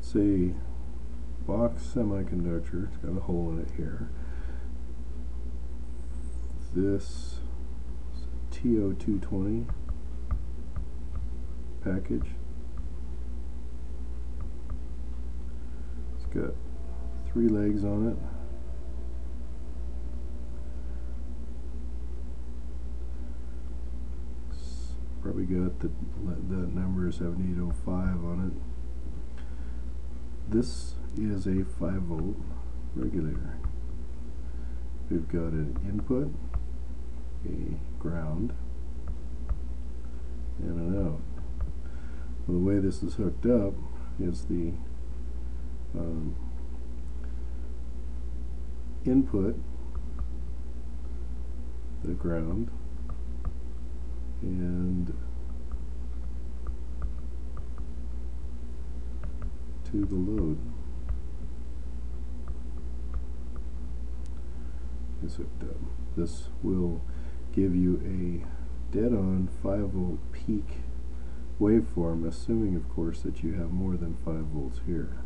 It's a box semiconductor. It's got a hole in it here. This TO220 package. It's got 3 legs on it. It's probably got the number 7805 on it. This is a 5-volt regulator. We've got an input, a ground, and an out. Well, the way this is hooked up is the input, the ground, and to the load is hooked up. This will give you a dead-on 5-volt peak waveform, assuming of course that you have more than 5 volts here.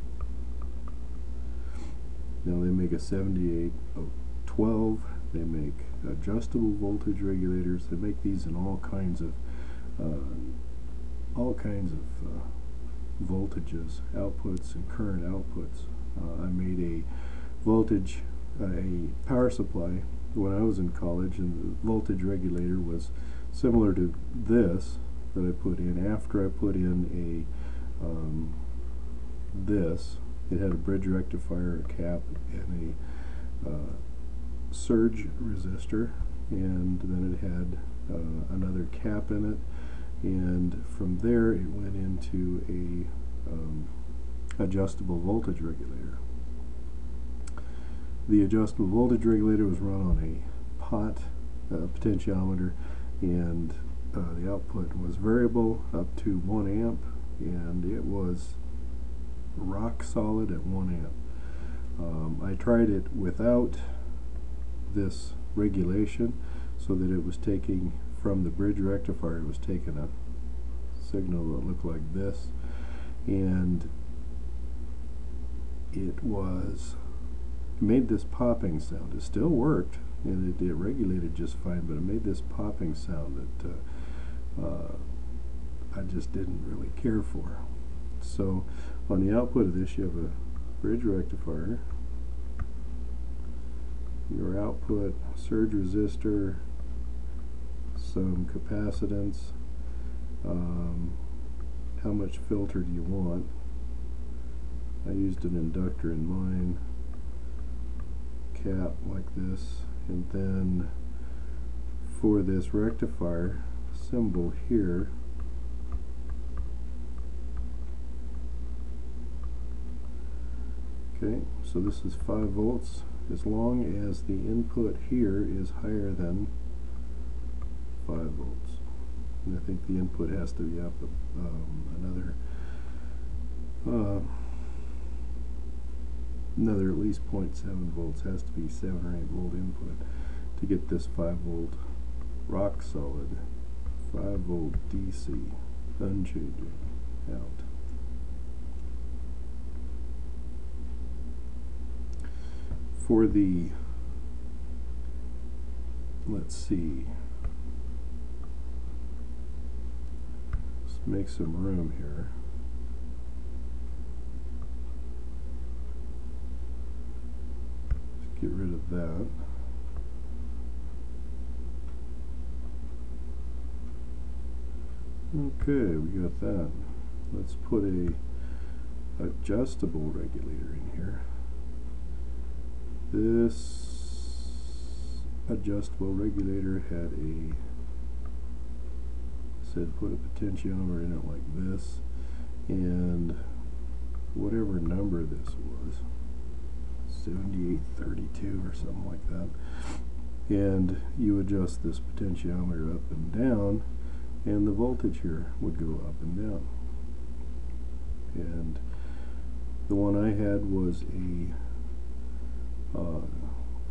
Now they make a 7812, they make adjustable voltage regulators, they make these in all kinds of voltages, outputs and current outputs. I made a power supply when I was in college, and the voltage regulator was similar to this that I put in. After I put in this, it had a bridge rectifier, a cap, and a surge resistor, and then it had another cap in it, and from there it went into a adjustable voltage regulator. The adjustable voltage regulator was run on a pot potentiometer, and the output was variable up to 1 amp, and it was rock solid at 1 amp. I tried it without this regulation, so that it was taking from the bridge rectifier, it was taking a signal that looked like this, and it made this popping sound. It still worked, and it regulated just fine, but it made this popping sound that I just didn't really care for. So on the output of this, you have a bridge rectifier, your output surge resistor, some capacitance, how much filter do you want. I used an inductor in mine, cap like this, and then for this rectifier symbol here, okay, so this is 5 volts as long as the input here is higher than 5 volts. And I think the input has to be up another at least 0.7 volts, has to be 7 or 8 volt input to get this 5 volt rock solid 5 volt DC unchanging out. For the, let's see, let's make some room here. Let's get rid of that. Okay, we got that. Let's put a adjustable regulator in here. This adjustable regulator had said put a potentiometer in it like this, and whatever number this was, 7832 or something like that, and you adjust this potentiometer up and down, and the voltage here would go up and down. And the one I had was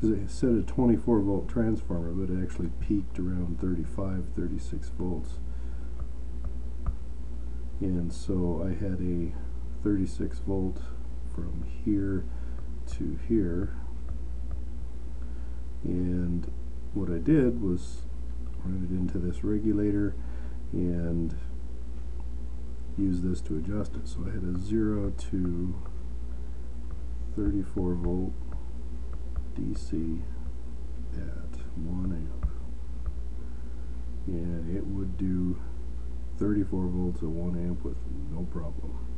it said a 24 volt transformer, but it actually peaked around 35-36 volts. And so I had a 36 volt from here to here, and what I did was run it into this regulator and use this to adjust it. So I had a 0 to 34 volt DC at 1 amp, and it would do 34 volts at 1 amp with no problem.